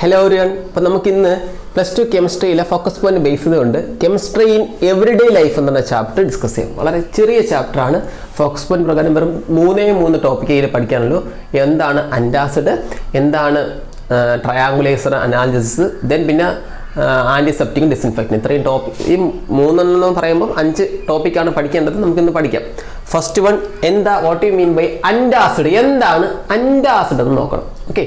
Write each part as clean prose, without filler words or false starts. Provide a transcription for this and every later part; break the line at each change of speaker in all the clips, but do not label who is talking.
Hello everyone. അപ്പോൾ നമുക്ക് ഇന്ന് +2 കെമിസ്ട്രിയിലെ ഫോക്കസ് പോയിന്റ് ബേസ് ചെയ്തുകൊണ്ട് കെമിസ്ട്രി ഇൻ എവറിഡേ ലൈഫ് എന്ന ചാപ്റ്റർ ഡിസ്കസ് ചെയ്യും. വളരെ ചെറിയ ചാപ്റ്റർ ആണ്. ഫോക്കസ് പോയിന്റ് പ്രകാരം വെറും 3 ടോപ്പിക് ഇതിൽ പഠിക്കാനുള്ളൂ. എന്താണ് അൻറ്റാസിഡ്, എന്താണ് ട്രയാങ്കുലേസർ അനാലിസിസ്, ദെൻ പിന്നെ ആന്റിസെപ്റ്റിക് ഡിസിൻഫെക്റ്റന്റ്. ഇത്രയും ടോപ്പിക്, ഈ 3 പറയുമ്പോൾ 5 ടോപ്പിക്കാണ് പഠിക്കേണ്ടത്. നമുക്കിന്ന് പഠിക്കാം. ഫസ്റ്റ് വൺ, എന്താ what you mean by antacid, എന്താണ് അൻറ്റാസിഡ് എന്ന് നോക്കണം. ഓക്കെ,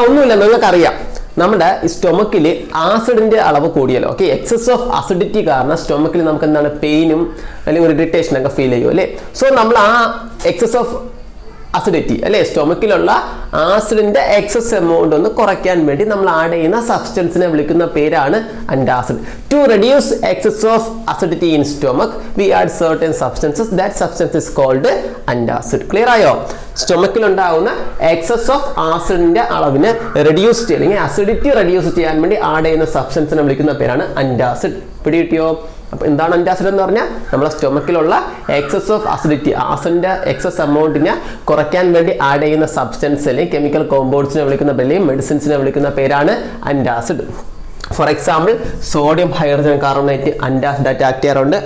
ഒന്നുമില്ല, നിങ്ങൾക്കറിയാം നമ്മുടെ സ്റ്റൊമക്കിൽ ആസിഡിന്റെ അളവ് കൂടിയല്ലോ. ഓക്കെ, എക്സസ് ഓഫ് അസിഡിറ്റി കാരണം സ്റ്റൊമക്കിൽ നമുക്ക് എന്താണ് പെയിനും അല്ലെങ്കിൽ ഒരു ഇറിറ്റേഷനൊക്കെ ഫീൽ ചെയ്യും അല്ലേ. സോ നമ്മൾ ആ എക്സസ് ഓഫ് അസിഡിറ്റി അല്ലെ, സ്റ്റൊമക്കിലുള്ള ആസിഡിന്റെ എക്സസ് എമൗണ്ട് ഒന്ന് കുറയ്ക്കാൻ വേണ്ടി നമ്മൾ ആഡ് ചെയ്യുന്ന സബ്സ്റ്റൻസിനെ വിളിക്കുന്ന പേരാണ് antacid. To reduce excess of acidity in stomach we add certain substances, that substance is called antacid. Clear ആയോ? സ്റ്റൊമക്കിൽ ഉണ്ടാകുന്ന എക്സസ് ഓഫ് ആസിഡിന്റെ അളവിനെ റെഡ്യൂസ് ചെയ്യുക അല്ലെങ്കിൽ അസിഡിറ്റി റെഡ്യൂസ് ചെയ്യാൻ വേണ്ടി ആഡ് ചെയ്യുന്ന സബ്സ്റ്റൻസിനെ വിളിക്കുന്ന പേരാണ് അൻറ്റാസിഡ്. പിടികിട്ടിയോ? അപ്പോൾ എന്താണ് അൻറ്റാസിഡ് എന്ന് പറഞ്ഞാൽ നമ്മുടെ സ്റ്റൊമക്കിലുള്ള എക്സസ് ഓഫ് അസിഡിറ്റി, ആസിഡിന്റെ എക്സസ് എമൗണ്ടിനെ കുറയ്ക്കാൻ വേണ്ടി ആഡ് ചെയ്യുന്ന സബ്സ്റ്റൻസ് അല്ലെങ്കിൽ കെമിക്കൽ കോമ്പൗണ്ട്സിനെ വിളിക്കുന്ന പേര്, മെഡിസിൻസിനെ വിളിക്കുന്ന പേരാണ് antacid. For example, sodium hydrogen carbonate അൻറ്റാസിഡായിട്ട് ആക്ട് ചെയ്യാറുണ്ട്.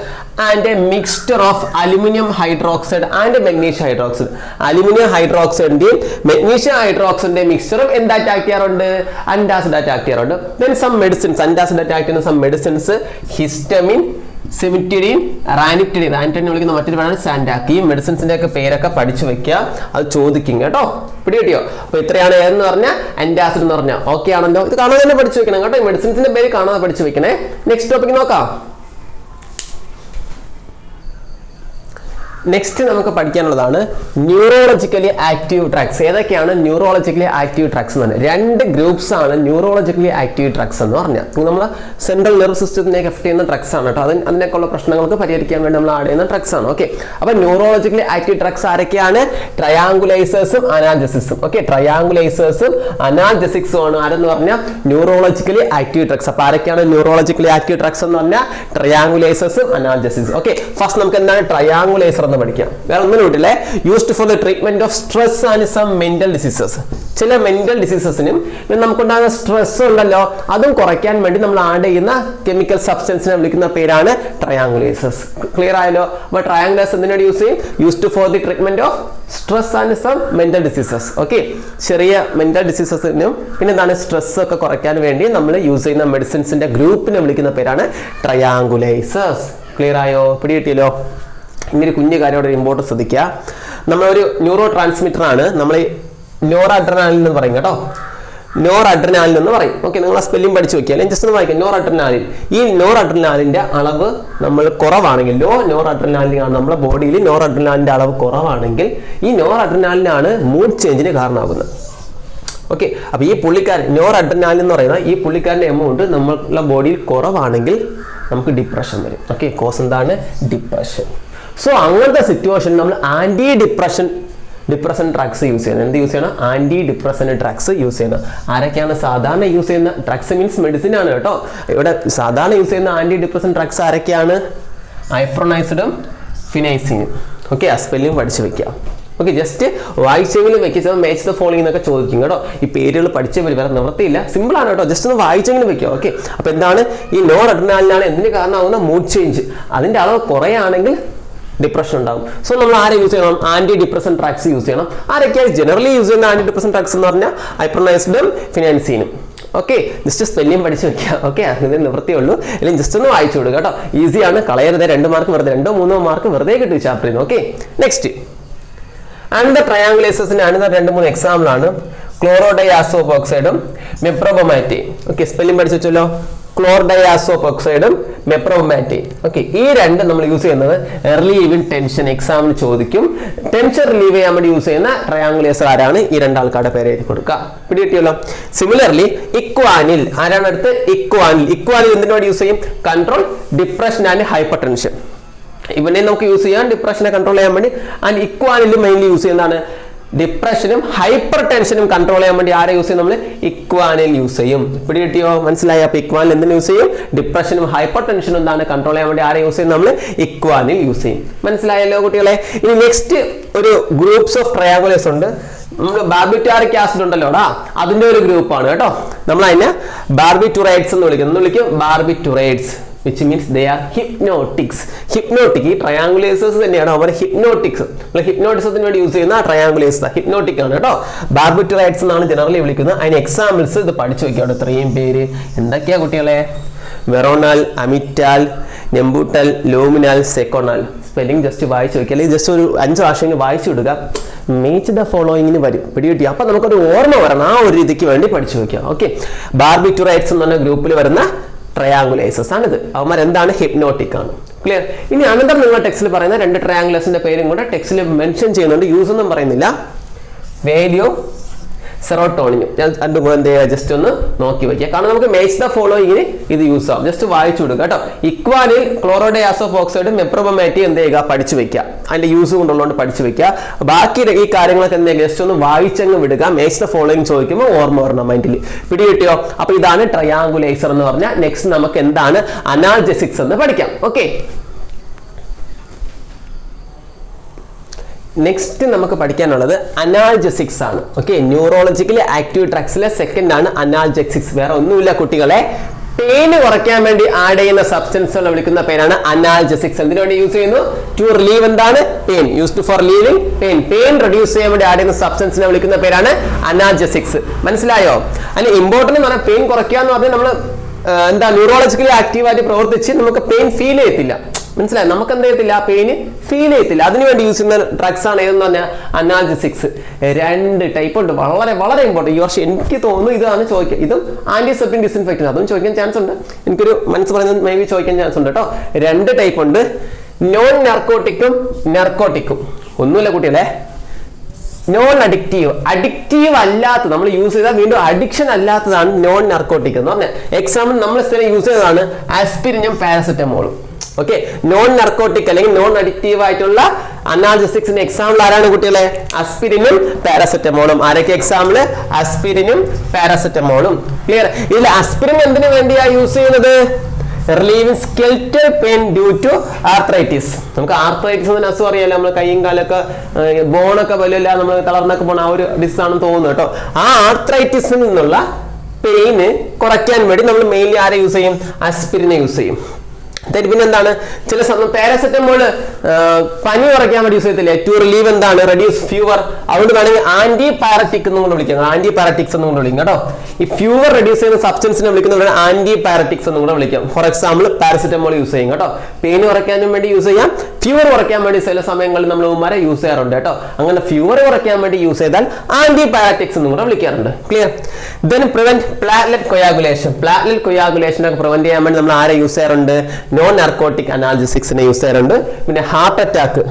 And a mixture of aluminium hydroxide and magnesium hydroxide, aluminium ഹൈഡ്രോക്സൈഡിന്റെയും മെഗ്നീഷ്യം ഹൈഡ്രോക്സൈഡിന്റെയും മിക്സ്ചറും എന്തായിട്ട് ആക്ട് ചെയ്യാറുണ്ട്? അൻറ്റാസിഡായിട്ട് ആക്ട് ചെയ്യാറുണ്ട്. ദെൻ സം മെഡിസിൻസ്, അൻറ്റാസിഡായിട്ട് ആക്ട് ചെയ്യുന്ന some medicines histamine, cimetidine, ranitidine, ranitidine വിളിക്കുന്ന മറ്റൊരു പേരാണ് സാൻഡാക്ക്. ഈ മെഡിസിൻസിന്റെ ഒക്കെ പേരൊക്കെ പഠിച്ചു വെക്കുക, അത് ചോദിക്കും കേട്ടോ. പിടികിട്ടിയോ? അപ്പൊ ഇത്രയാണ് ഏതെന്ന് പറഞ്ഞാൽ അൻറ്റാസിഡ് എന്ന് പറഞ്ഞാൽ. ഓക്കെ ആണല്ലോ? ഇത് കാണാതെ തന്നെ പഠിച്ചു വെക്കണം കേട്ടോ. മെഡിസിൻസിന്റെ പേര് കാണാതെ പഠിച്ചു വെക്കണേ. നെക്സ്റ്റ് ടോപ്പിക് നോക്കാം. നെക്സ്റ്റ് നമുക്ക് പഠിക്കാനുള്ളതാണ് ന്യൂറോളജിക്കലി ആക്റ്റീവ് ഡ്രഗ്സ്. ഏതൊക്കെയാണ് ന്യൂറോളജിക്കലി ആക്റ്റീവ് ഡ്രഗ്സ് എന്ന് പറഞ്ഞാൽ? 2 ഗ്രൂപ്പ്സ് ആണ് ന്യൂറോളജിക്കലി ആക്റ്റീവ് ഡ്രഗ്സ് എന്ന് പറഞ്ഞാൽ. നമ്മൾ സെൻട്രൽ നെർവ് സിസ്റ്റത്തിനെ എഫക്ട് ചെയ്യുന്ന ഡ്രഗ്സ് ആണ് കേട്ടോ. അതിനൊക്കെയുള്ള പ്രശ്നങ്ങൾക്ക് പരിഹരിക്കാൻ വേണ്ടി നമ്മൾ ആഡ് ചെയ്യുന്ന ഡ്രഗ്സ് ആണ്. ഓക്കെ, അപ്പൊ ന്യൂറോളജിക്കലി ആക്റ്റീവ് ഡ്രഗ്സ് ആരൊക്കെയാണ്? ട്രയാങ്കുലൈസേഴ്സും അനാൽജസിക്സും. ഓക്കെ, ട്രയാങ്കുലൈസേഴ്സും അനാൽജസിക്സും ആണ് ആരെന്ന് പറഞ്ഞാൽ ന്യൂറോളജിക്കലി ആക്റ്റീവ് ഡ്രഗ്സ്. അപ്പൊ ആരൊക്കെയാണ് ന്യൂറോളജിക്കലി ആക്റ്റീവ് ഡ്രഗ്സ് എന്ന് പറഞ്ഞാൽ? ട്രയാങ്കുലൈസേഴ്സും അനാൽജസിക്സും. ഓക്കെ, ഫസ്റ്റ് നമുക്ക് എന്താണ് ട്രയാങ്കുലൈസർ എന്ന് പഠിക്കാം. വേറെ ഒന്നും ഇട്ടില്ലേ. Used for the treatment of stress and some mental diseases. ചില മെന്റൽ ഡിസീസസിനും നമുക്കുണ്ടാകുന്ന സ്ട്രെസ് ഉണ്ടല്ലോ, അതും കുറയ്ക്കാൻ വേണ്ടി നമ്മൾ ആഡ് ചെയ്യുന്ന കെമിക്കൽ സബ്സ്റ്റൻസിനെ വിളിക്കുന്ന പേരാണ് ട്രയാങ്കുലൈസേഴ്സ്. ക്ലിയർ ആയല്ലോ? അപ്പൊ ട്രയാങ്കുലൈസേഴ്സ് എന്തിനാണ് യൂസ് ചെയ്യും? Used for the treatment of stress and some mental diseases. Okay, ചെറിയ മെന്റൽ ഡിസീസസിനും പിന്നെ എന്താണ് സ്ട്രെസ് ഒക്കെ കുറയ്ക്കാൻ വേണ്ടി നമ്മൾ യൂസ് ചെയ്യുന്ന മെഡിസിൻസിന്റെ ഗ്രൂപ്പിനെ വിളിക്കുന്ന പേരാണ് ട്രയാങ്കുലൈസേഴ്സ്. ക്ലിയർ ആയോ? പിടികിട്ടിയല്ലോ? ഇങ്ങനെ കുഞ്ഞു കാര്യം ഇമ്പോർട്ടൻസ് ശ്രദ്ധിക്കുക. നമ്മളൊരു ന്യൂറോ ട്രാൻസ്മിറ്റർ ആണ് നമ്മൾ നോർ അഡ്രിനാലിൻ എന്ന് പറയും കേട്ടോ. നോർ അഡ്രിനാലിൻ എന്ന് പറയും. ഓക്കെ, നിങ്ങൾ ആ സ്പെല്ലിംഗ് പഠിച്ചു വെക്കുക. അല്ലെങ്കിൽ ജസ്റ്റ് ഒന്ന് വായിക്കാം. Nor adrenaline. ഈ നോർ അഡ്രിനാലിന്റെ അളവ് നമ്മൾ കുറവാണെങ്കിൽ, ലോ നോർ അഡ്രിനാലിൻ ആണ് നമ്മുടെ ബോഡിയിൽ നോർ അഡ്രിനാലിന്റെ അളവ് കുറവാണെങ്കിൽ ഈ നോർ അഡ്രിനാലിനാണ് മൂഡ് ചേഞ്ചിന് കാരണമാകുന്നത്. ഓക്കെ, അപ്പൊ ഈ പുള്ളിക്കാരൻ നോർ അഡ്രിനാലിൻ എന്ന് പറയുന്ന ഈ പുള്ളിക്കാരന്റെ എമൗണ്ട് നമ്മളുടെ ബോഡിയിൽ കുറവാണെങ്കിൽ നമുക്ക് ഡിപ്രഷൻ വരും. ഓക്കെ, കോസ് എന്താണ്? ഡിപ്രഷൻ. സോ അങ്ങനത്തെ സിറ്റുവേഷൻ നമ്മൾ ആന്റി ഡിപ്രഷൻ ഡ്രഗ്സ് യൂസ് ചെയ്യണം. എന്ത് യൂസ് ചെയ്യണം? ആന്റി ഡിപ്രഷൻ ഡ്രഗ്സ് യൂസ് ചെയ്യണം. ആരൊക്കെയാണ് സാധാരണ യൂസ് ചെയ്യുന്ന ഡ്രഗ്സ്? മീൻസ് മെഡിസിൻ ആണ് കേട്ടോ. ഇവിടെ സാധാരണ യൂസ് ചെയ്യുന്ന ആന്റി ഡിപ്രഷൻ ഡ്രഗ്സ് ആരൊക്കെയാണ്? ഐപ്രോനൈസിഡും ഫിനൈസിനും. ഓക്കെ, ആ സ്പെല്ലിംഗ് പഠിച്ചു വെക്കുക. ഓക്കെ, ജസ്റ്റ് വായിച്ചെങ്കിലും വെക്കുക. മാച്ച് ദ ഫോളോയിങ് എന്നൊക്കെ ചോദിക്കും കേട്ടോ. ഈ പേരുകൾ പഠിച്ചേ വരും, വേറെ നിവൃത്തിയില്ല. സിമ്പിൾ ആണ് കേട്ടോ. ജസ്റ്റ് ഒന്ന് വായിച്ചെങ്കിലും വെക്കുക. ഓക്കെ, അപ്പൊ എന്താണ് ഈ നോർ അഡ്രിനാലിനാണ് എന്തിന് കാരണമാകുന്ന? Mood change. അതിന്റെ അളവ് കുറയാണെങ്കിൽ ഡിപ്രഷൻ ഉണ്ടാകും. സോ നമ്മൾ ആരെ യൂസ് ചെയ്യണം? ആന്റി ഡിപ്രഷൻ ഡ്രഗ്സ് യൂസ് ചെയ്യണം. ആരൊക്കെയാണ് ജനറലി യൂസ് ചെയ്യുന്ന ആന്റി ഡിപ്രഷൻ ഡ്രഗ്സ് എന്ന് പറഞ്ഞാൽ? ഐപ്രോനൈസിഡും ഫിനാൻസിനും. ഓക്കെ, ജസ്റ്റ് സ്പെല്ലിംഗ് പഠിച്ചു വെക്കുക. ഓക്കെ, അതിന് നിവൃത്തിയുള്ളൂ. അല്ലെങ്കിൽ ജസ്റ്റ് ഒന്ന് വായിച്ചു കൊടുക്കുക കേട്ടോ. ഈസിയാണ്, കളയരുത്. 2 മാർക്ക് വെറുതെ, 2-3 മാർക്ക് വെറുതെ കിട്ടും ചാപ്റ്ററിൽ നിന്ന്. ഓക്കെ, നെക്സ്റ്റ് അനദർ ട്രയാങ്കുലൈസേഴ്സിന്റെ അനദർ 2-3 എക്സാമ്പിൾ ആണ് ക്ലോറോഡൈആസോപോക്സൈഡും മെപ്രോബമാറ്റയും. ഓക്കെ, സ്പെല്ലിംഗ് പഠിച്ചു വെച്ചല്ലോ. ക്ലോറോഡൈആസോപോക്സൈഡും മെപ്രോബമാറ്റയും. ഓക്കെ, ഈ 2 നമ്മൾ യൂസ് ചെയ്യുന്നത് റിലീവിംഗ് ടെൻഷൻ. എക്സാമിന് ചോദിക്കും. ടെൻഷൻ റിലീവ് ചെയ്യാൻ വേണ്ടി യൂസ് ചെയ്യുന്ന ട്രയാങ്കുലൈസർ ആരാണ്? ഈ 2 ആൾക്കാരുടെ പേര് എഴുതി കൊടുക്കുക. പിടികിട്ടിയല്ലോ? സിമിലർലി ഇക്വാനിൽ, ആരാണ് അടുത്ത്? ഇക്വാനിൽ. ഇക്വാനിൽ എന്തിനു വേണ്ടി യൂസ് ചെയ്യും? Control depression and hyper tension. ഇവനെ നമുക്ക് യൂസ് ചെയ്യാം ഡിപ്രഷനെ കൺട്രോൾ ചെയ്യാൻ വേണ്ടി. ആൻഡ് ഇക്വാനിൽ മെയിൻലി യൂസ് ചെയ്യുന്നതാണ് ഡിപ്രഷനും ഹൈപ്പർ ടെൻഷനും കൺട്രോൾ ചെയ്യാൻ വേണ്ടി ആരെ യൂസ് ചെയ്യും? നമ്മൾ ഇക്വാനിൽ യൂസ് ചെയ്യും. പിടി കിട്ടിയോ? മനസ്സിലായി? അപ്പൊ ഇക്വാനിൽ എന്തിനു യൂസ് ചെയ്യും? ഡിപ്രഷനും ഹൈപ്പർ ടെൻഷനും എന്താണ് കൺട്രോൾ ചെയ്യാൻ വേണ്ടി ആരെ യൂസ് ചെയ്യും? നമ്മൾ ഇക്വാനിൽ യൂസ് ചെയ്യും. മനസ്സിലായല്ലോ കുട്ടികളെ? ഇനി നെക്സ്റ്റ് ഒരു ഗ്രൂപ്പ്സ് ഓഫ് ട്രയാങ്കുലേഴ്സ് ഉണ്ട്. നമ്മൾ ബാർബിറ്റാറിക് ആസിഡ് ഉണ്ടല്ലോടാ, അതിന്റെ ഒരു ഗ്രൂപ്പാണ് കേട്ടോ. നമ്മൾ അതിനെ ബാർബിറ്റുറൈഡ്സ് എന്ന് വിളിക്കും. ബാർബിറ്റുറൈഡ്സ് which means they are hypnotics. Hypnotic ഈ ട്രയാങ്കുലേഴ്സസ് തന്നെയാണ് അവർ ഹിപ്നോട്ടിക്സ്. നമ്മൾ ഹിപ്നോട്ടിസത്തിന് വേണ്ടി യൂസ് ചെയ്യുന്ന ട്രയാങ്കുലേഴ്സ് ഹിപ്നോട്ടിക് ആണ് കേട്ടോ. ബാർബിറ്റുറൈഡ്സ് എന്നാണ് ജനറലി വിളിക്കുന്നത്. അതിന് എക്സാമ്പിൾസ് ഇത് പഠിച്ചു വെക്കാം. ഇത്രയും പേര് എന്തൊക്കെയാ കുട്ടികളെ? വെറോണാൽ, അമിറ്റാൽ, നെംബൂട്ടൽ, ലൂമിനാൽ, സെക്കോണാൽ. സ്പെല്ലിംഗ് ജസ്റ്റ് വായിച്ചു വെക്കുക, അല്ലെങ്കിൽ ജസ്റ്റ് ഒരു 5 പ്രാവശ്യം വായിച്ചു വിടുക. മേച്ച് ദ ഫോളോയിങ്ങിന് വരും. പിടികിട്ടി? അപ്പൊ നമുക്കൊരു ഓർമ്മ വരണം. ആ ഒരു രീതിക്ക് വേണ്ടി പഠിച്ചു വെക്കുക. ഓക്കെ, ബാർബിറ്റുറൈഡ്സ് എന്ന് പറഞ്ഞ ഗ്രൂപ്പിൽ വരുന്ന ട്രയാങ്കുലേഴ്സസ് ആണിത്. അവന്മാർ എന്താണ്? ഹിപ്നോട്ടിക് ആണ്. ക്ലിയർ? ഇനി അനന്തരം നിങ്ങൾ ടെക്സ്റ്റിൽ പറയുന്ന 2 ട്രയാങ്കുലേഴ്സിന്റെ പേരും കൂടെ ടെക്സ്റ്റിൽ മെൻഷൻ ചെയ്യുന്നുണ്ട്. യൂസ് ഒന്നും പറയുന്നില്ല. വേലിയോ സെറോട്ടോണിനും. ഞാൻ എന്ത് ജസ്റ്റ് ഒന്ന് നോക്കി വയ്ക്കുക. കാരണം നമുക്ക് മേച്ച് ദ ഫോളോയിങ്ങിന് ഇത് യൂസ് ആവും. ജസ്റ്റ് വായിച്ചു കൊടുക്കുക കേട്ടോ. ഇക്വാനിൽ ക്ലോറോഡയാസ് ഓഫ് ഓക്സൈഡും മെപ്രോബമാറ്റി എന്ത് ചെയ്യുക? പഠിച്ചു വെക്കുക. അതിന്റെ യൂസ് കൊണ്ടുള്ളതുകൊണ്ട് പഠിച്ചു വെക്കുക. ബാക്കി ഈ കാര്യങ്ങളൊക്കെ എന്ത് ചെയ്യുക? ജസ്റ്റ് ഒന്ന് വായിച്ചങ്ങ് വിടുക. മേച്ച് ദ ഫോളോയിങ് ചോദിക്കുമ്പോൾ ഓർമ്മ വരണം മൈൻഡിൽ. പിടികിട്ടിയോ? അപ്പൊ ഇതാണ് ട്രയാങ്കുലേസർ എന്ന് പറഞ്ഞാൽ. നെക്സ്റ്റ് നമുക്ക് എന്താണ് അനാൽജെസിക്സ് എന്ന് പഠിക്കാം. ഓക്കെ, നെക്സ്റ്റ് നമുക്ക് പഠിക്കാനുള്ളത് അനാൽജെസിക്സ് ആണ്. ഓക്കെ, ന്യൂറോളജിക്കലി ആക്റ്റീവ് ഡ്രഗ്സിലെ സെക്കൻഡ് ആണ് അനാൽജെസിക്സ്. വേറെ ഒന്നുമില്ല കുട്ടികളെ, പെയിൻ കുറയ്ക്കാൻ വേണ്ടി ആഡ് ചെയ്യുന്ന സബ്സ്റ്റൻസുകൾ വിളിക്കുന്ന പേരാണ് അനാൽജെസിക്സ്. എന്തിനു വേണ്ടി യൂസ് ചെയ്യുന്നു? ടു റിലീവ് എന്താണ്? Pain. Used for relieving pain. Pain reduce ചെയ്യാൻ വേണ്ടി ആഡ് ചെയ്യുന്ന സബ്സ്റ്റൻസിനെ വിളിക്കുന്ന പേരാണ് അനാൽജെസിക്സ്. മനസ്സിലായോ? അതിന് ഇമ്പോർട്ടന്റ് എന്ന് പറഞ്ഞാൽ പെയിൻ കുറയ്ക്കുക എന്ന് പറഞ്ഞാൽ നമ്മൾ എന്താ ന്യൂറോളജിക്കലി ആക്റ്റീവായിട്ട് പ്രവർത്തിച്ച് നമുക്ക് പെയിൻ ഫീൽ ചെയ്യത്തില്ല. മനസ്സിലായി? നമുക്ക് എന്ത് ചെയ്യത്തില്ല? പെയിന് ഫീൽ ചെയ്യത്തില്ല. അതിനുവേണ്ടി യൂസ് ചെയ്യുന്ന ഡ്രഗ്സ് ആണ് ഏതെന്ന് പറഞ്ഞാൽ അനാൽജെസിക്സ്. 2 ടൈപ്പ് ഉണ്ട്. വളരെ വളരെ ഇമ്പോർട്ടൻറ്റ്. ഈ വർഷം എനിക്ക് തോന്നുന്നു ഇതാണ് ചോദിക്കുക. ഇതും ആന്റിസെപ്റ്റിക് ഡിസിൻഫെക്റ്റന്റ്, അതും ചോദിക്കാൻ ചാൻസ് ഉണ്ട്. എനിക്കൊരു മനസ്സ് പറയുന്നത് മേ ബി ചോദിക്കാൻ ചാൻസ് ഉണ്ട് കേട്ടോ. 2 ടൈപ്പ് ഉണ്ട്. നോൺ നർക്കോട്ടിക്കും നർക്കോട്ടിക്കും. ഒന്നുമില്ല കുട്ടികളെ, നോൺ അഡിക്റ്റീവ്. അഡിക്റ്റീവ് അല്ലാത്ത, നമ്മൾ യൂസ് ചെയ്താൽ വീണ്ടും അഡിക്ഷൻ അല്ലാത്തതാണ് നോൺ നർക്കോട്ടിക് എന്ന് പറഞ്ഞാൽ. എക്സാമ്പിൾ നമ്മൾ സ്ഥിരം യൂസ് ചെയ്തതാണ് ആസ്പിരിനും പാരസെറ്റമോളും. ഓക്കെ, നോൺ നർക്കോട്ടിക് അല്ലെങ്കിൽ നോൺ അഡിക്റ്റീവ് ആയിട്ടുള്ള അനാൽജെസിക്സിന്റെ എക്സാമ്പിൾ ആരാണ് കുട്ടികളെ? ആസ്പിരിനും പാരസെറ്റമോളും. ആരൊക്കെ എക്സാമ്പിൾ? ആസ്പിരിനും പാരസെറ്റമോളും. ക്ലിയർ? ഇതിൽ ആസ്പിരിൻ എന്തിനു വേണ്ടിയാ യൂസ് ചെയ്യുന്നത്? Relieving skeletal pain due to arthritis. നമുക്ക് ആർത്രൈറ്റിസ് എന്ന അസുഖം അറിയാലോ. നമ്മൾ കൈയും കാലൊക്കെ ബോണൊക്കെ വലിയ നമ്മൾ തളർന്നൊക്കെ പോണ ആ ഒരു ഡിസ് ആണെന്ന് തോന്നുന്നു കേട്ടോ. ആ ആർത്രൈറ്റിസിൽ നിന്നുള്ള പെയിന് കുറയ്ക്കാൻ വേണ്ടി നമ്മൾ മെയിൻലി ആരെ യൂസ് ചെയ്യും? ആസ്പിരിനെ യൂസ് ചെയ്യും. പിന്നെ എന്താണ്? ചില സമയം പാരസെറ്റമോള് പനി കുറയ്ക്കാൻ വേണ്ടി യൂസ് ചെയ്യത്തില്ലേ? ടു റിലീവ് എന്താണ്? Reduce fewer. അതുകൊണ്ട് വേണമെങ്കിൽ ആന്റി പാരറ്റിക് എന്നും കൊണ്ട് വിളിക്കാം. ആന്റി പാരറ്റിക്സ് എന്നും കൊണ്ട് വിളിക്കും കേട്ടോ. ഈ ഫ്യൂവർ റെഡ്യൂസ് ചെയ്യുന്ന സബ്സ്റ്റൻസിനെ വിളിക്കുന്നവരാണ് ആന്റി പാരറ്റിക്സ് എന്നും കൂടെ വിളിക്കാം. ഫോർ എക്സാമ്പിൾ പാരസെറ്റമോൾ യൂസ് ചെയ്യും കേട്ടോ. പെയിൻ കുറയ്ക്കാനും വേണ്ടി യൂസ് ചെയ്യാം. ഫ്യൂവർ കുറയ്ക്കാൻ വേണ്ടി ചില സമയങ്ങളിൽ നമ്മൾ ഉമ്മാരെ യൂസ് ചെയ്യാറുണ്ട് കേട്ടോ. അങ്ങനെ ഫ്യൂവർ കുറയ്ക്കാൻ വേണ്ടി യൂസ് ചെയ്താൽ ആന്റി പാരറ്റിക്സ് എന്നും കൂടെ വിളിക്കാറുണ്ട്. Clear? Then prevent platelet coagulation. Platelet coagulation ഒക്കെ പ്രിവെന്റ് ചെയ്യാൻ വേണ്ടി നമ്മൾ ആരെ യൂസ് ചെയ്യാറുണ്ട്? നോൺ നർക്കോട്ടിക് അനാൽജെസിക്സിനെ യൂസ് ചെയ്യാറുണ്ട്. പിന്നെ ഹാർട്ട് അറ്റാക്ക്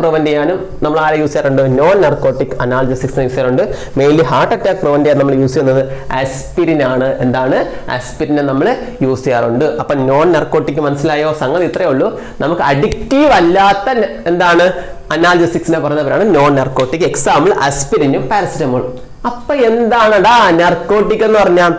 പ്രിവെന്റ് ചെയ്യാനും നമ്മൾ ആരെ യൂസ് ചെയ്യാറുണ്ട്? നോൺ നർക്കോട്ടിക് അനാൽജെസിക്സിനെ യൂസ് ചെയ്യാറുണ്ട്. മെയിൻലി ഹാർട്ട് അറ്റാക്ക് പ്രിവെന്റ് ചെയ്യാൻ നമ്മൾ യൂസ് ചെയ്യുന്നത് ആസ്പിരിൻ ആണ്. എന്താണ്? ആസ്പിരിനെ നമ്മൾ യൂസ് ചെയ്യാറുണ്ട്. അപ്പൊ നോൺ നർക്കോട്ടിക് മനസ്സിലായോ? സംഗതി ഇത്രയേ ഉള്ളൂ. നമുക്ക് അഡിക്റ്റീവ് അല്ലാത്ത എന്താണ് അനാൽജെസിക്സിനെ പറയുന്നവരാണ് നോൺ നർക്കോട്ടിക്. എക്സാമ്പിൾ ആസ്പിരിനും പാരസെറ്റമോളും. അപ്പൊ എന്താണടാ നർക്കോട്ടിക് എന്ന് പറഞ്ഞാൽ?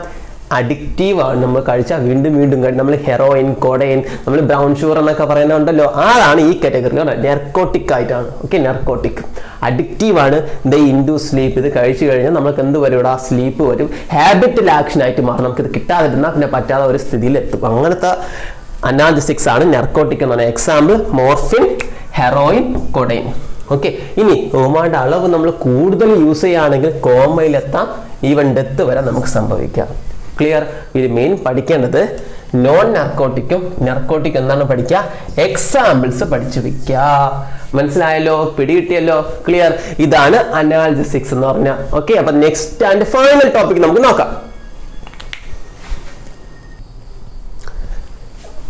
അഡിക്റ്റീവ് ആണ്. നമ്മൾ കഴിച്ചാൽ വീണ്ടും വീണ്ടും നമ്മൾ ഹെറോയിൻ, കോഡൈൻ, നമ്മൾ ബ്രൗൺ ഷുഗർ എന്നൊക്കെ പറയുന്നുണ്ടല്ലോ, അതാണ് ഈ കാറ്റഗറി. നർക്കോട്ടിക് ആയിട്ടാണ്. ഓക്കെ, നർക്കോട്ടിക് അഡിക്റ്റീവ് ആണ്. The induce sleep. ഇത് കഴിച്ചു കഴിഞ്ഞാൽ നമുക്ക് എന്ത് വരും? ഇവിടെ സ്ലീപ്പ് വരും. ഹാബിറ്റൽ ആക്ഷൻ ആയിട്ട് മാറും. നമുക്ക് ഇത് കിട്ടാതിരുന്നാൽ പിന്നെ പറ്റാത്ത ഒരു സ്ഥിതിയിൽ എത്തും. അങ്ങനത്തെ അനാൽജെസിക്സ് ആണ് നർക്കോട്ടിക് എന്ന് പറഞ്ഞാൽ. Example morphine, heroin, codeine. Okay, ഇനി ഓമായുടെ അളവ് നമ്മൾ കൂടുതൽ യൂസ് ചെയ്യുകയാണെങ്കിൽ കോമയിലെത്താം, ഈവൻ ഡെത്ത് വരെ നമുക്ക് സംഭവിക്കാം. ക്ലിയർ? ഇത് മെയിൻ പഠിക്കേണ്ടത് നോൺ നർക്കോട്ടിക്കും നർക്കോട്ടിക് എന്താണ് പഠിക്കുക? എക്സാമ്പിൾസ് പഠിച്ചു വെക്കുക. മനസ്സിലായല്ലോ? പിടികിട്ടിയല്ലോ? ക്ലിയർ? ഇതാണ് അനാൽജെസിക്സ് എന്ന് പറഞ്ഞാൽ. ഓക്കെ, അപ്പൊ നെക്സ്റ്റ് ആൻഡ് ഫൈനൽ ടോപ്പിക് നമുക്ക് നോക്കാം.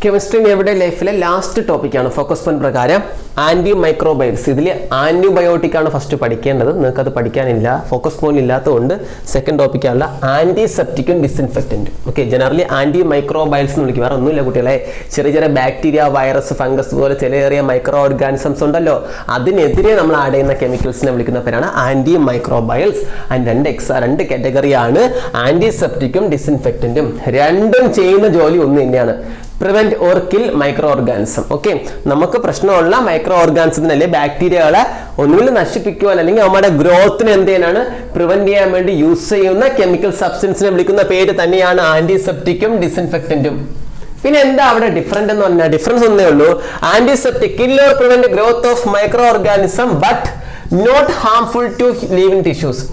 കെമിസ്ട്രി എവിടെ ലൈഫിലെ ലാസ്റ്റ് ടോപ്പിക്കാണ് ഫോക്കസ് പോയിന്റ് പ്രകാരം ആന്റി മൈക്രോബയൽസ്. ഇതിൽ ആന്റിബയോട്ടിക് ആണ് ഫസ്റ്റ് പഠിക്കേണ്ടത്. നിങ്ങൾക്ക് അത് പഠിക്കാനില്ല, ഫോക്കസ് പോയിന്റ് ഇല്ലാത്തതുകൊണ്ട് സെക്കൻഡ് ടോപ്പിക്കാണുള്ള ആന്റിസെപ്റ്റിക്കും ഡിസിൻഫെക്റ്റന്റും. ഓക്കെ, ജനറലി ആന്റി മൈക്രോബയൽസ് എന്ന് വിളിക്കും. വേറെ ഒന്നുമില്ല കുട്ടികളെ, ചെറിയ ചെറിയ ബാക്ടീരിയ, വൈറസ്, ഫംഗസ് പോലെ ചെറിയ മൈക്രോ ഓർഗാനിസംസ് ഉണ്ടല്ലോ, അതിനെതിരെ നമ്മൾ ആഡ് ചെയ്യുന്ന കെമിക്കൽസിനെ വിളിക്കുന്ന പേരാണ് ആന്റി മൈക്രോബയൽസ്. അതിന് രണ്ട് കാറ്റഗറിയാണ് ആന്റിസെപ്റ്റിക്കും ഡിസിൻഫെക്റ്റന്റും. രണ്ടും ചെയ്യുന്ന ജോലി ഒന്ന് തന്നെയാണ്, prevent or kill micro organism. Okay, നമുക്ക് പ്രശ്നമുള്ള മൈക്രോ ഓർഗാനിസത്തിനെ അല്ലെ ബാക്ടീരിയകളെ ഒന്നുകിൽ നശിപ്പിക്കുവാൻ അല്ലെങ്കിൽ നമ്മുടെ ഗ്രോത്തിന് എന്ത് ചെയ്യാനാണ് പ്രിവെന്റ് ചെയ്യാൻ വേണ്ടി യൂസ് ചെയ്യുന്ന കെമിക്കൽ സബ്സ്റ്റൻസിനെ വിളിക്കുന്ന പേര് തന്നെയാണ് ആന്റിസെപ്റ്റിക്കും ഡിസിൻഫെക്റ്റന്റും. പിന്നെ എന്താ അവിടെ ഡിഫറൻറ്റ് എന്ന് പറഞ്ഞാൽ ഡിഫറൻസ് ഒന്നേ ഉള്ളൂ. Antiseptic kill or prevent growth of micro organism but not harmful to living tissues.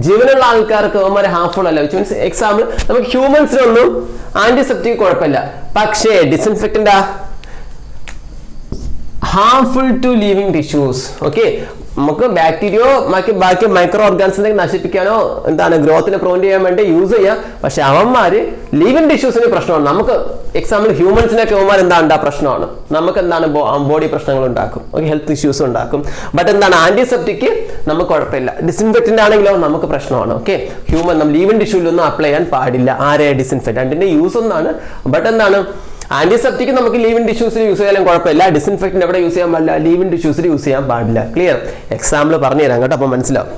ജീവനുള്ള ആൾക്കാർക്ക് അവന്മാരെ ഹാർംഫുൾ അല്ല. വിച്ച് മീൻസ് എക്സാമ്പിൾ നമുക്ക് ഹ്യൂമൻസിനൊന്നും ആന്റിസെപ്റ്റിക് കുഴപ്പമില്ല, പക്ഷേ disinfectant harmful to living tissues. Okay, നമുക്ക് ബാക്ടീരിയോ ബാക്കി മൈക്രോ ഓർഗാനിസിനെ നശിപ്പിക്കാനോ എന്താണ് ഗ്രോത്തിനെ പ്രിവെന്റ് ചെയ്യാൻ വേണ്ടി യൂസ് ചെയ്യാം, പക്ഷെ അവന്മാര് ലിവിങ് ടിഷ്യൂസിന് പ്രശ്നമാണ്. നമുക്ക് എക്സാമ്പിൾ ഹ്യൂമൻസിനൊക്കെ അവന്മാർ എന്താ പ്രശ്നമാണ്, നമുക്ക് എന്താണ് ബോഡി പ്രശ്നങ്ങൾ ഉണ്ടാക്കും, ഹെൽത്ത് ഇഷ്യൂസ് ഉണ്ടാക്കും. ബട്ട് എന്താണ് ആന്റിസെപ്റ്റിക് നമുക്ക് കുഴപ്പമില്ല. ഡിസിൻഫെക്റ്റന്റ് ആണെങ്കിലോ നമുക്ക് പ്രശ്നമാണ്. ഓക്കെ, ഹ്യൂമൻ നമ്മൾ ലിവിങ് ടിഷ്യൂലൊന്നും അപ്ലൈ ചെയ്യാൻ പാടില്ല. ആരെ ഡിസിൻഫെക്റ്റന്റിന്റെ യൂസ് ഒന്നാണ്, ബട്ട് എന്താണ് ആന്റിസെപ്റ്റിക് നമുക്ക് ലിവിങ് ടിഷ്യൂസിൽ യൂസ് ചെയ്യാനും കുഴപ്പമില്ല. ഡിസിൻഫെക്റ്റന്റ് എവിടെ യൂസ് ചെയ്യാൻ പാടില്ല, ലിവിങ് ടിഷ്യൂസിൽ യൂസ് ചെയ്യാൻ പാടില്ല. ക്ലിയർ? എക്സാമ്പിൾ പറഞ്ഞു തരാം കേട്ടോ, അപ്പൊ മനസ്സിലാവും.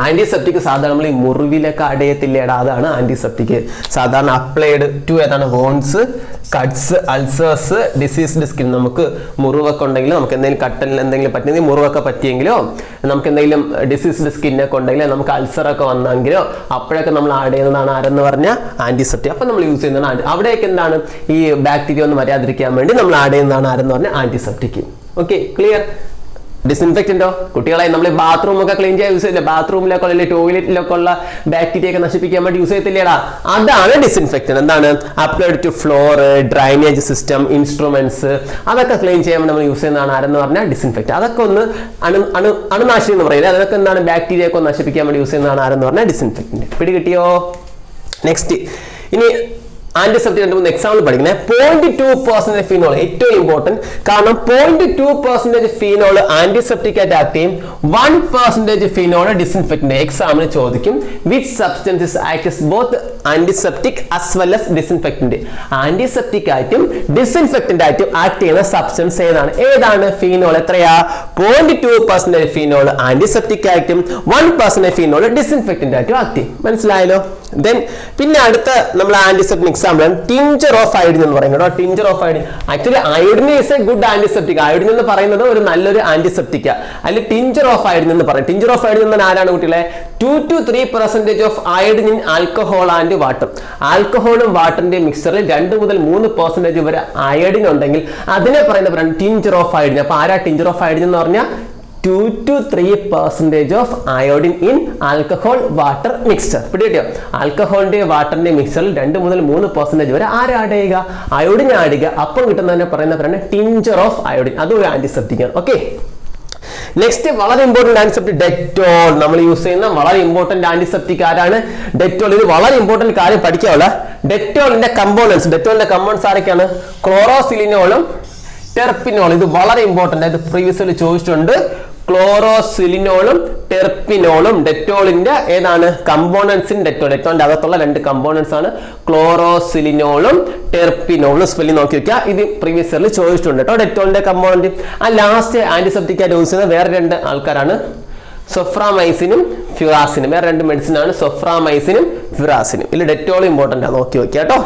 ആന്റിസെപ്റ്റിക് സാധാരണ നമ്മൾ ഈ മുറിവിലൊക്കെ അടയത്തില്ലേടാ, അതാണ് ആന്റിസെപ്റ്റിക്. സാധാരണ അപ്ലൈഡ് ടു ഏതാണ് വോൺസ്, കട്ട്സ്, അൾസേഴ്സ്, ഡിസീസ്ഡ് സ്കിൻ. നമുക്ക് മുറിവൊക്കെ ഉണ്ടെങ്കിൽ, നമുക്ക് എന്തെങ്കിലും കട്ടലിൽ എന്തെങ്കിലും പറ്റിയെങ്കിൽ, മുറിവൊക്കെ പറ്റിയെങ്കിലോ, നമുക്ക് എന്തെങ്കിലും ഡിസീസ്ഡ് സ്കിന്നൊക്കെ ഉണ്ടെങ്കിൽ, നമുക്ക് അൾസറൊക്കെ വന്നെങ്കിലോ, അപ്പോഴൊക്കെ നമ്മൾ ആഡ് ചെയ്യുന്നതാണ് ആരെന്ന് പറഞ്ഞാൽ ആന്റിസെപ്റ്റിക്. അപ്പൊ നമ്മൾ യൂസ് ചെയ്യുന്നതാണ് അവിടെയൊക്കെ എന്താണ് ഈ ബാക്ടീരിയ ഒന്നും വരാതിരിക്കാൻ വേണ്ടി നമ്മൾ ആഡ് ചെയ്യുന്നതാണ് ആരെന്ന് പറഞ്ഞാൽ ആന്റിസെപ്റ്റിക്. Okay, clear? ഡിസിൻഫെക്റ്റന്റോ കുട്ടികളെ നമ്മൾ ബാത്റൂം ഒക്കെ ക്ലീൻ ചെയ്യാൻ യൂസ് ചെയ്യില്ല, ബാത്റൂമിലൊക്കെ അല്ലെങ്കിൽ ടോയ്ലറ്റിലൊക്കെ ഉള്ള ബാക്ടീരിയ ഒക്കെ നശിപ്പിക്കാൻ വേണ്ടി യൂസ് ചെയ്യത്തില്ലേടാ, അതാണ് ഡിസിൻഫെക്റ്റന്റ്. എന്താണ് applied to floor, drainage system, instruments, അതൊക്കെ ക്ലീൻ ചെയ്യാൻ വേണ്ടി നമ്മൾ യൂസ് ചെയ്യുന്നതാണ് ആരെന്ന് പറഞ്ഞാൽ ഡിസിൻഫെക്റ്റ്. അതൊക്കെ ഒന്ന് അണുനാശിനി എന്ന് പറയുന്നത്, അതൊക്കെ എന്താണ് ബാക്ടീരിയ ഒക്കെ നശിപ്പിക്കാൻ വേണ്ടി യൂസ് ചെയ്യുന്നതാണ് ആരെന്ന് പറഞ്ഞാൽ ഡിസിൻഫെക്റ്റന്റ്. പിടി കിട്ടിയോ? നെക്സ്റ്റ്, ഇനി ആന്റിസെപ്റ്റിക് എക്സാമ്പിൾ പഠിക്കുന്നത് 0.2% ഫീനോൾ. ഏറ്റവും ഇമ്പോർട്ടന്റ്, കാരണം 0.2% ഫീനോൾ ആന്റിസെപ്റ്റിക് ആയിട്ട് ആക്ട് ചെയ്യും, 1% ഫീനോൾ ഡിസിൻഫെക്റ്റന്റ്. എക്സാമിന് ചോദിക്കും which substances acts both antiseptic as well as disinfectant. Antiseptic ആയിട്ടും ഡിസിൻഫെക്റ്റന്റ് ആയിട്ടും ആക്ട് ചെയ്യുന്ന സബ്സ്റ്റൻസ് ഏതാണ് ഫീനോൾ? എത്രയാ? 0.2% ഫീനോൾ ആന്റിസെപ്റ്റിക് ആയിട്ടും 1% ഫീനോൾ ഡിസിൻഫെക്റ്റന്റ് ആയിട്ടും ആക്ട് ചെയ്യും. മനസ്സിലായല്ലോ? ദെൻ പിന്നെ അടുത്ത നമ്മൾ ആന്റിസെപ്റ്റിക് എക്സാമ്പിൾ ആണ് ടിഞ്ചർ ഓഫ് അയോഡിൻ എന്ന് പറയുന്നത്. Tincture of iodine actually iodine is A good antiseptic. Iodine എന്ന് പറയുന്നത് ഒരു നല്ലൊരു ആന്റിസെപ്റ്റിക്. അതിൽ ടിഞ്ചർ ഓഫ് അയോഡിൻ എന്ന് പറയും. ടിഞ്ചർ ഓഫ് അയോഡിൻ എന്ന് ആരാണ് കുട്ടികളെ? 2 to 3% of iodine in alcohol and water. ആൽക്കഹോളും വാട്ടറിന്റെ മിക്സറിൽ 2 മുതൽ 3% വരെ അയോഡിൻ ഉണ്ടെങ്കിൽ അതിനെ പറയുന്ന ടിഞ്ചർ ഓഫ് അയോഡിൻ. അപ്പൊ ആരാ ടിഞ്ചർ ഓഫ് അയോഡിൻ എന്ന് പറഞ്ഞാൽ 2 to 3% of iodine in alcohol water mixture. പിടിയോ? ആൽക്കഹോളിന്റെ വാട്ടറിന്റെ മിക്സറിൽ 2 മുതൽ 3% വരെ ആര് ആഡ് ചെയ്യുക? അയോഡിൻ ആഡ് ചെയ്യുക. അപ്പം കിട്ടുന്നതിനെ പറയുന്ന ടിഞ്ചർ ഓഫ് അയോഡിൻ. അതും ഒരു ആന്റിസെപ്റ്റിക് ആണ്. ഓക്കെ, നെക്സ്റ്റ് വളരെ ഇമ്പോർട്ടന്റ് ആന്റിസെപ്റ്റിക് ഡെറ്റോൾ. നമ്മൾ യൂസ് ചെയ്യുന്ന വളരെ ഇമ്പോർട്ടന്റ് ആന്റിസെപ്റ്റിക് ആരാണ്? ഡെറ്റോൾ. ഇത് വളരെ ഇമ്പോർട്ടന്റ് കാര്യം പഠിക്കാനുള്ള. ഡെറ്റോളിന്റെ കമ്പോണൻസ് ആരൊക്കെയാണ്? ക്ലോറോസിലിനോളും ടെർപ്പിനോൾ. ഇത് വളരെ ഇമ്പോർട്ടന്റ് ആയിട്ട് പ്രീവിയസ്ലി ചോദിച്ചിട്ടുണ്ട്. ക്ലോറോസിലിനോളും ടെർപ്പിനോളും ഡെറ്റോളിന്റെ ഏതാണ് കമ്പോണൻസ് ഇൻ ഡെറ്റോൾ. ഡെറ്റോളിന്റെ അകത്തുള്ള 2 കമ്പോണൻസ് ആണ് ക്ലോറോസിലിനോളും ടെർപ്പിനോളും. സ്പെല്ലിംഗ് നോക്കി വെക്കുക, ഇത് പ്രീവിയസ്ലി ചോദിച്ചിട്ടുണ്ട് കേട്ടോ. ഡെറ്റോളിന്റെ കമ്പോണന്റ്. ആ ലാസ്റ്റ് ആന്റിസെപ്റ്റിക് ആയിട്ട് യൂസ് ചെയ്യുന്ന വേറെ 2 ആൾക്കാരാണ്, സൊഫ്രാമൈസിനും ഫ്യൂറാസിനും. വേറെ 2 മെഡിസിൻ ആണ്, സൊഫ്രാമൈസിനും ഫ്യൂറാസിനും. ഇതിൽ ഡെറ്റോൾ ഇമ്പോർട്ടന്റ് ആണ്, നോക്കി വെക്കുക കേട്ടോ.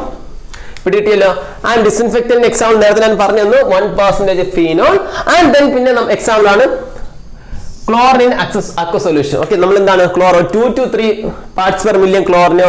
പിടികിട്ടിയല്ലോ? ആൻഡ് ഡിസിൻഫെക്റ്റന്റ് എക്സാമ്പിൾ നേരത്തെ ഞാൻ പറഞ്ഞു തന്നു, 1% ഫീനോൾ. ആൻഡ് ദെൻ പിന്നെ എക്സാമ്പിൾ ആണ് ക്ലോറിൻ അക്വ സൊല്യൂഷൻ. ഓക്കെ, നമ്മൾ എന്താണ് chloro 2 to 3 parts per million ക്ലോറിന്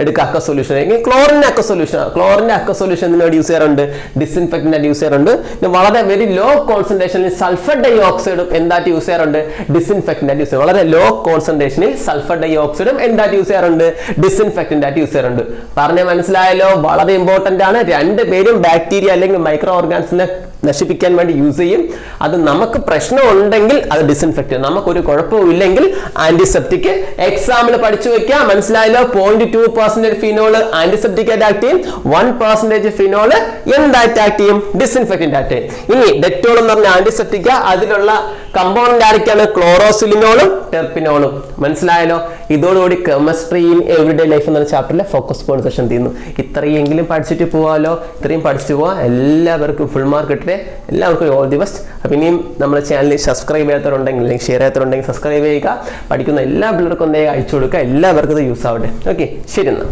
എടുക്കുക അക്വ സൊല്യൂഷൻ. ക്ലോറിന്റെ അക്വ സൊല്യൂഷൻ യൂസ് ചെയ്യാറുണ്ട്, ഡിസിൻഫെക്റ്റന്റ് യൂസ് ചെയ്യാറുണ്ട്. വളരെ വെരി ലോ കോൺസെൻട്രേഷനിൽ സൾഫർ ഡൈ ഓക്സൈഡും എന്തായിട്ട് യൂസ് ചെയ്യാറുണ്ട്? ഡിസിൻഫെക്റ്റന്റ് യൂസ് ചെയ്യാറുണ്ട്. വളരെ ലോ കോൺസെൻട്രേഷനിൽ സൾഫർ ഡൈ ഓക്സൈഡും എന്തായിട്ട് യൂസ് ചെയ്യാറുണ്ട്? ഡിസിൻഫെക്റ്റന്റ് ആയിട്ട് യൂസ് ചെയ്യാറുണ്ട്. പറഞ്ഞ മനസ്സിലായല്ലോ? വളരെ ഇമ്പോർട്ടന്റ് ആണ്. 2 പേരും ബാക്ടീരിയ അല്ലെങ്കിൽ മൈക്രോ ഓർഗാനിസിനെ നശിപ്പിക്കാൻ വേണ്ടി യൂസ് ചെയ്യും. അത് നമുക്ക് പ്രശ്നം ഉണ്ടെങ്കിൽ അത് ഡിസിൻഫെക്റ്റന്റ്, നമുക്കൊരു കുഴപ്പവും ഇല്ലെങ്കിൽ ആന്റിസെപ്റ്റിക്. എക്സാമ്പിൾ പഠിച്ചു വെക്കുക. മനസ്സിലായല്ലോ? 0.2% 1% ഫിനോൾ ആന്റിസെപ്റ്റിക് ആയിട്ട് ആക്ട് ചെയ്യും, 1% ഫിനോൾ എന്തായിട്ട് ആക്ട് ചെയ്യും? ഡിസിൻഫെക്റ്റന്റ് ആയിട്ട്. ഇനി ഡെറ്റോൾ എന്ന് പറഞ്ഞ ആന്റിസെപ്റ്റിക്ക, അതിലുള്ള കമ്പോണന്റ് ആരൊക്കെയാണ്? ക്ലോറോസിലിനോളും ടെർപിനോളും. മനസ്സിലായല്ലോ? ഇതോടുകൂടി കെമിസ്ട്രിയും എവറിഡേ ലൈഫ് എന്ന ചാപ്റ്ററിലെ ഫോക്കസ് പോയിന്റ് സെഷൻ തീർന്നു. ഇത്രയെങ്കിലും പഠിച്ചിട്ട് പോവാലോ. ഇത്രയും പഠിച്ചിട്ട് പോവാ. എല്ലാവർക്കും ഫുൾ മാർക്ക് കിട്ടട്ടെ. എല്ലാവർക്കും ഓൾ ദി ബെസ്റ്റ്. അപ്പം ഇനിയും നമ്മുടെ ചാനൽ സബ്സ്ക്രൈബ് ചെയ്യാത്തവരുണ്ടെങ്കിൽ അല്ലെങ്കിൽ ഷെയർ ചെയ്യാത്തവരുണ്ടെങ്കിൽ സബ്സ്ക്രൈബ് ചെയ്യുക. പഠിക്കുന്ന എല്ലാ പിള്ളേർക്കും എന്തെങ്കിലും അയച്ചു കൊടുക്കുക. എല്ലാവർക്കും ഇത് യൂസ് ആവട്ടെ. ഓക്കെ, ശരി എന്നാൽ.